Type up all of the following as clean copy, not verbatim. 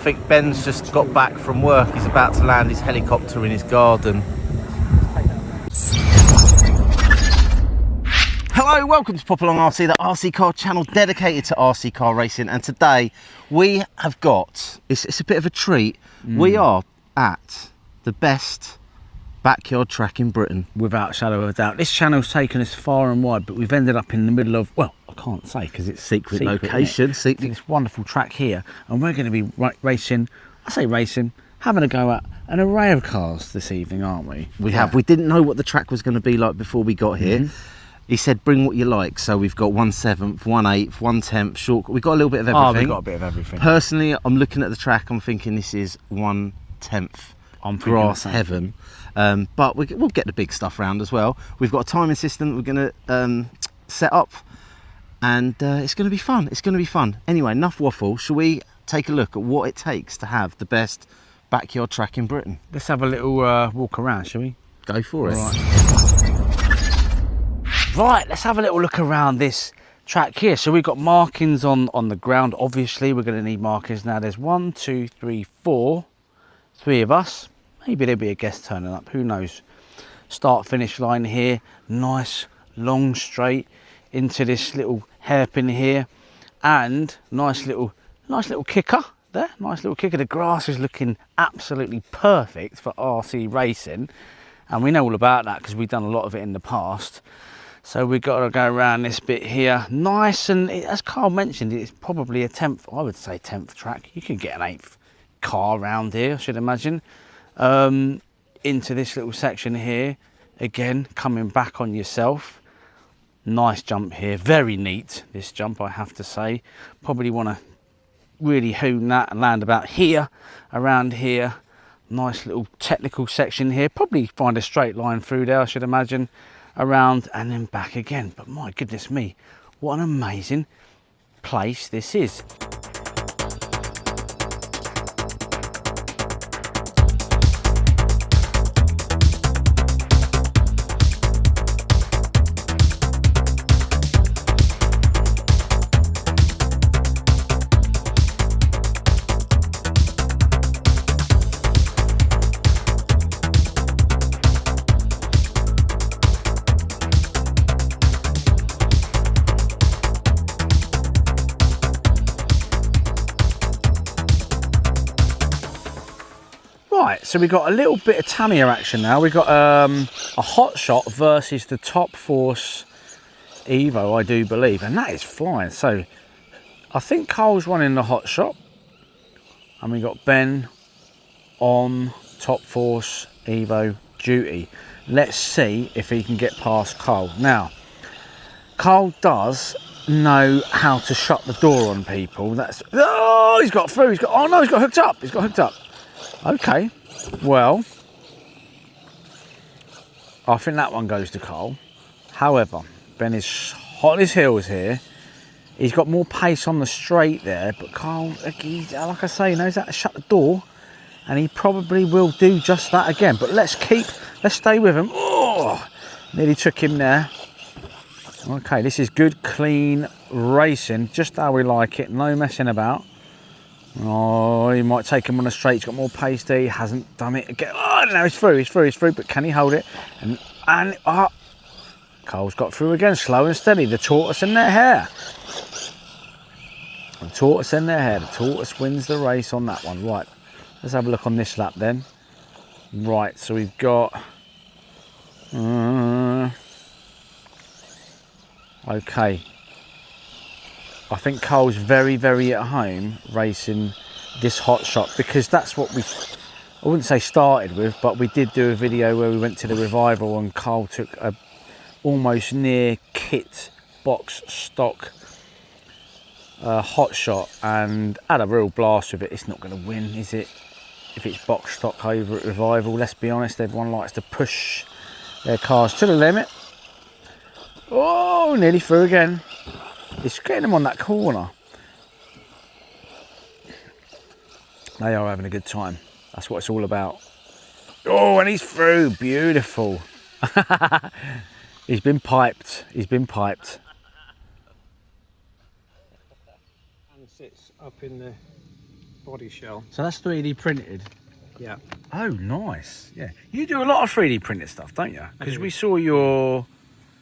think Ben's just got back from work. He's about to land his helicopter in his garden. Hello, welcome to Popalong RC, the RC car channel dedicated to RC car racing. And today we have got, it's a bit of a treat. We are at the best backyard track in Britain. Without a shadow of a doubt. This channel's taken us far and wide, but we've ended up in the middle of, well, I can't say because it's secret location. This wonderful track here, and we're going to be racing, I say racing, having a go at an array of cars this evening, aren't we? We didn't know what the track was going to be like before we got here. He said, bring what you like. So we've got 1/7, 1/8, 1/10, short. We've got a little bit of everything. Oh, we've got a bit of everything. Personally, I'm looking at the track, I'm thinking this is 1/10 grass heaven. But we'll get the big stuff round as well. We've got a timing system that we're going to set up, and it's going to be fun. It's going to be fun. Anyway, enough waffle. Shall we take a look at what it takes to have the best backyard track in Britain? Let's have a little walk around, shall we? Go for it. Right, let's have a little look around this track here. So we've got markings on the ground. Obviously, we're going to need markers now. There's 1, 2, 3, 4, 3 of us. Maybe there'll be a guest turning up, who knows. Start finish line here, nice long straight into this little hairpin here, and nice little kicker there, nice little kicker. The grass is looking absolutely perfect for RC racing, and we know all about that because we've done a lot of it in the past. So we've got to go around this bit here, nice, and as Carl mentioned, it's probably a 10th, I would say 10th track. You could get an 8th car around here, I should imagine. Into this little section here, again coming back on yourself. Nice jump here, very neat this jump, I have to say. Probably want to really hone that and land about here, around here. Nice little technical section here, probably find a straight line through there, I should imagine, around and then back again. But my goodness me, what an amazing place this is. Right, so we've got a little bit of Tamiya action now. We've got a hot shot versus the Top Force Evo, I do believe, and that is flying. So I think Carl's running the hot shot, and we got Ben on Top Force Evo duty. Let's see if he can get past Carl. Now, Carl does know how to shut the door on people. That's, oh, he's got through. Oh no, he's got hooked up. He's got hooked up. Okay, well, I think that one goes to Carl. However, Ben is hot on his heels here. He's got more pace on the straight there, but Carl, like I say, knows how to shut the door, and he probably will do just that again. But let's stay with him. Oh, nearly took him there. Okay, this is good, clean racing, just how we like it, no messing about. Oh, he might take him on a straight. He's got more pace there. He hasn't done it again. Oh, no, he's through. But can he hold it? And Carl's got through again, slow and steady. The tortoise in their hair. The tortoise in their hair. The tortoise wins the race on that one. Right, let's have a look on this lap then. Right, so we've got... okay. I think Carl's very, very at home racing this hot shot, because that's what we, I wouldn't say started with, but we did do a video where we went to the revival and Carl took a almost near kit box stock hot shot and had a real blast with it. It's not going to win, is it? If it's box stock over at revival, let's be honest, everyone likes to push their cars to the limit. Oh, nearly through again. It's getting them on that corner. They are having a good time. That's what it's all about. Oh, and he's through. Beautiful. He's been piped. He's been piped. And sits up in the body shell. So that's 3D printed. Yeah. Oh, nice. Yeah. You do a lot of 3D printed stuff, don't you? Because do. we saw your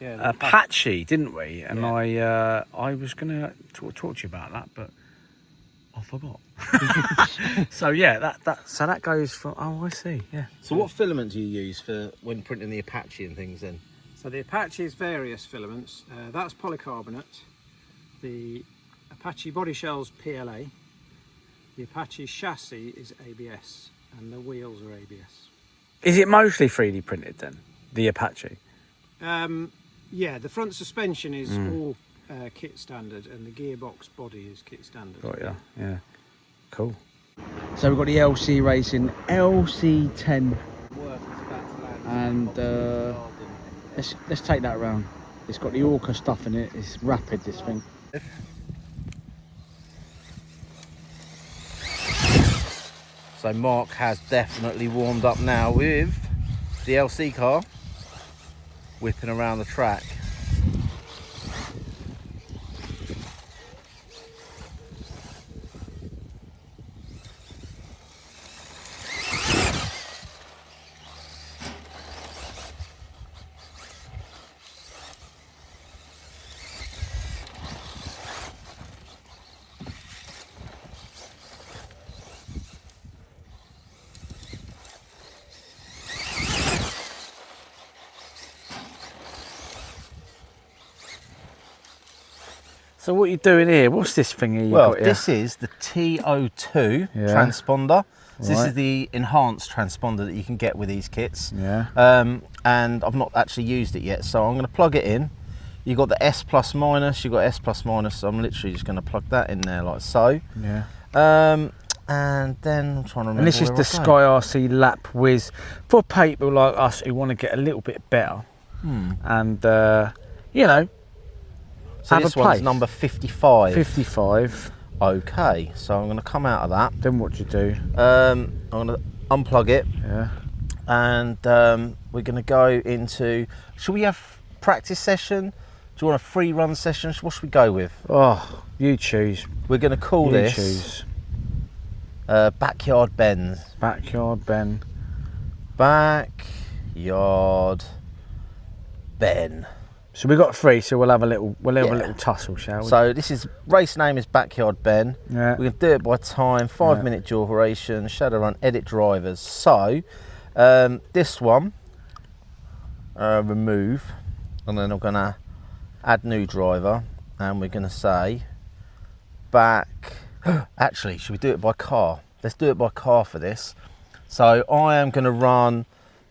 Yeah. Apache, didn't we? And Yeah. I was going to talk to you about that, but I forgot. So yeah, so that goes for. Oh, I see. Yeah. So what filament do you use for when printing the Apache and things then? So the Apache is various filaments. That's polycarbonate. The Apache body shell's PLA. The Apache chassis is ABS, and the wheels are ABS. Is it mostly 3D printed then? The Apache. Yeah, the front suspension is all kit standard, and the gearbox body is kit standard. Got ya. Yeah. Cool. So we've got the LC Racing LC10, and let's take that around. It's got the Orca stuff in it. It's rapid, this thing. So Mark has definitely warmed up now with the LC car, whipping around the track. So what are you doing here? What's this thing here? Well, this is the TO2 transponder. So this is the enhanced transponder that you can get with these kits. Yeah. And I've not actually used it yet, so I'm going to plug it in. You've got the S plus minus, you've got S plus minus, so I'm literally just going to plug that in there like so. Yeah. And then I'm trying to remember. And this is the Sky RC LapWiz for people like us who want to get a little bit better. And, you know, so this one's number 55. 55. Okay, so I'm going to come out of that. Then what do you do? I'm going to unplug it. Yeah. And we're going to go into, should we have practice session? Do you want a free run session? What should we go with? Oh, you choose. We're going to call this choose. Backyard Ben's. Backyard Ben. Backyard Ben. So we got 3, so we'll have a little tussle, shall we? So this is race name is Backyard Ben. Yeah. We can do it by time, 5-minute duration, shadow run, edit drivers. So this one, remove, and then I'm gonna add new driver, and we're gonna say actually, should we do it by car? Let's do it by car for this. So I am gonna run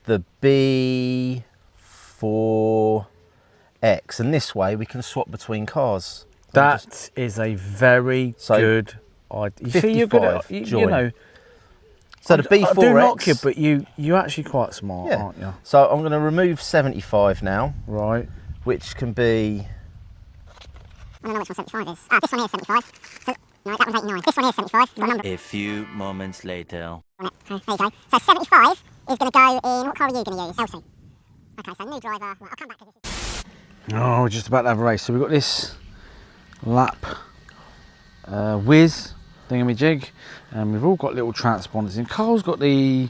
the B4X, and this way we can swap between cars. That is a very good idea. You see, you're good at, you know. So the B4X. I do knock you, but you're actually quite smart, aren't you? So I'm going to remove 75 now. Right. Which can be. I don't know which one 75 is. This one here is 75. So, no, that one's 89. This one here is 75. A few moments later. There you go. So 75 is going to go in. What car are you going to use? LC. Okay, so new driver. Right, I'll come back to this. Oh, we're just about to have a race. So we've got this lap whiz thingamajig, and we've all got little transponders in. Carl's got the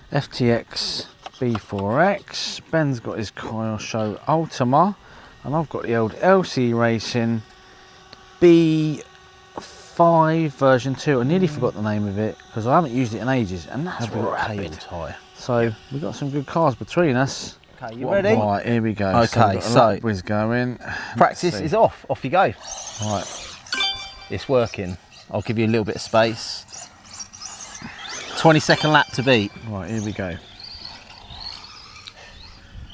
FTX B4X, Ben's got his Kyle Show Ultima, and I've got the old LC Racing B5 version 2. I nearly forgot the name of it because I haven't used it in ages, and that's rapid. So we've got some good cars between us. Okay, you ready? Right, here we go. Okay, so whiz going. Practice is off. Off you go. Right. It's working. I'll give you a little bit of space. 20-second lap to beat. Right, here we go.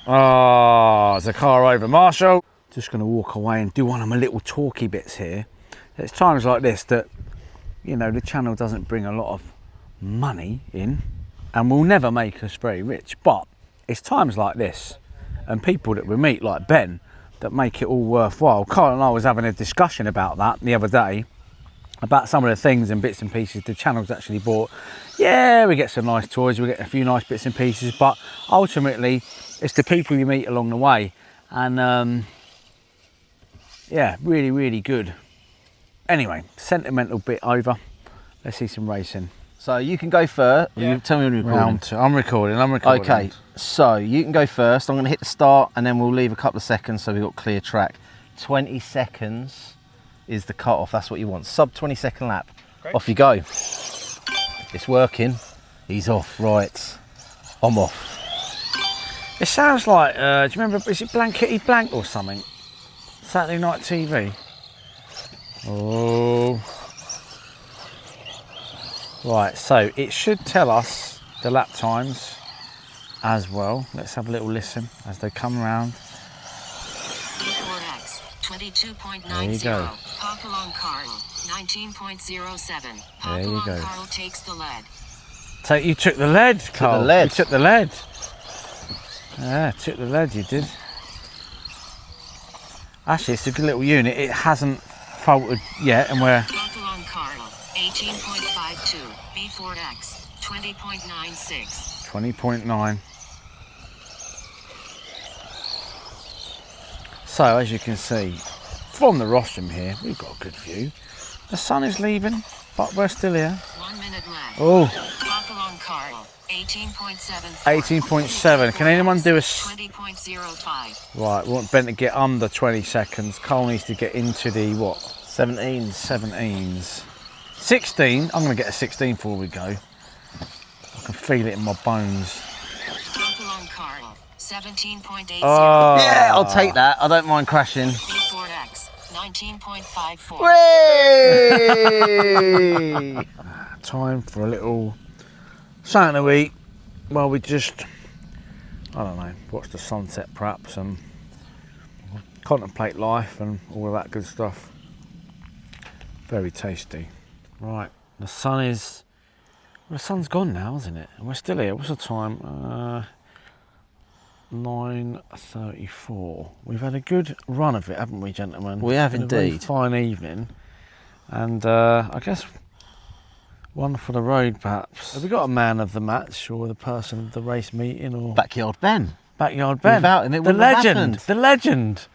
Oh, there's a car over. Marshall. Just going to walk away and do one of my little talky bits here. It's times like this that, you know, the channel doesn't bring a lot of money in and will never make us very rich. But it's times like this and people that we meet, like Ben, that make it all worthwhile. Carl and I was having a discussion about that the other day, about some of the things and bits and pieces the channel's actually bought. Yeah, we get some nice toys, we get a few nice bits and pieces, but ultimately it's the people you meet along the way. And yeah, really, really good. Anyway, sentimental bit over. Let's see some racing. So you can go first. Yeah. You tell me when you're recording. Round 2. I'm recording. Okay, so you can go first. I'm going to hit the start and then we'll leave a couple of seconds so we've got clear track. 20 seconds is the cut-off. That's what you want. Sub 20-second lap. Great. Off you go. It's working. He's off. Right. I'm off. It sounds like, do you remember, is it Blankety Blank or something? Saturday Night TV. Oh. Right, so it should tell us the lap times as well. Let's have a little listen as they come around. B4X 22.90. There you go. Popalong Carl 19.07. There you go. Popalong Carl takes the lead. So you took the lead, Carl. the lead. You took the lead. Yeah, took the lead, you did. Actually, it's a good little unit. It hasn't faltered yet, and we're... Popalong Carl 18.52. B4X 20.96. 20.9. So, as you can see, from the rostrum here, we've got a good view. The sun is leaving, but we're still here. 1 minute left. Oh, Popalong Carl 18.7. 18.7. Can anyone do a... 20.05. Right, we want Ben to get under 20 seconds. Cole needs to get into the, what? 17s. 17s. 16. I'm going to get a 16 before we go. I can feel it in my bones. Popalong Carl 17.80. Oh. Yeah, I'll take that. I don't mind crashing. B4X 19.54. Whee! Time for a little something to eat while we just, I don't know, watch the sunset perhaps and contemplate life and all of that good stuff. Very tasty. Right, the sun's gone now, isn't it? And we're still here. What's the time? 9:34. We've had a good run of it, haven't we, gentlemen? We have It's been a very indeed. fine evening, and I guess one for the road, perhaps. Have we got a man of the match, or the person of the race meeting, or Backyard Ben. Backyard Ben? Without him, it the wouldn't have legend, happened. the legend.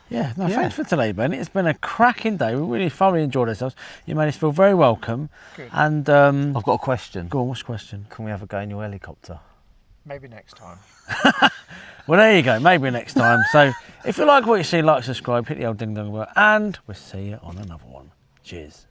Yeah, no, Yeah. thanks for today, Ben. It's been a cracking day. We really thoroughly enjoyed ourselves. You made us feel very welcome. Good. And I've got a question. go on, what's the question? Can we have a go in your helicopter? Maybe next time. Well, there you go. Maybe next time. So, if you like what you see, like, subscribe, hit the old ding dong bell, and we'll see you on another one. Cheers.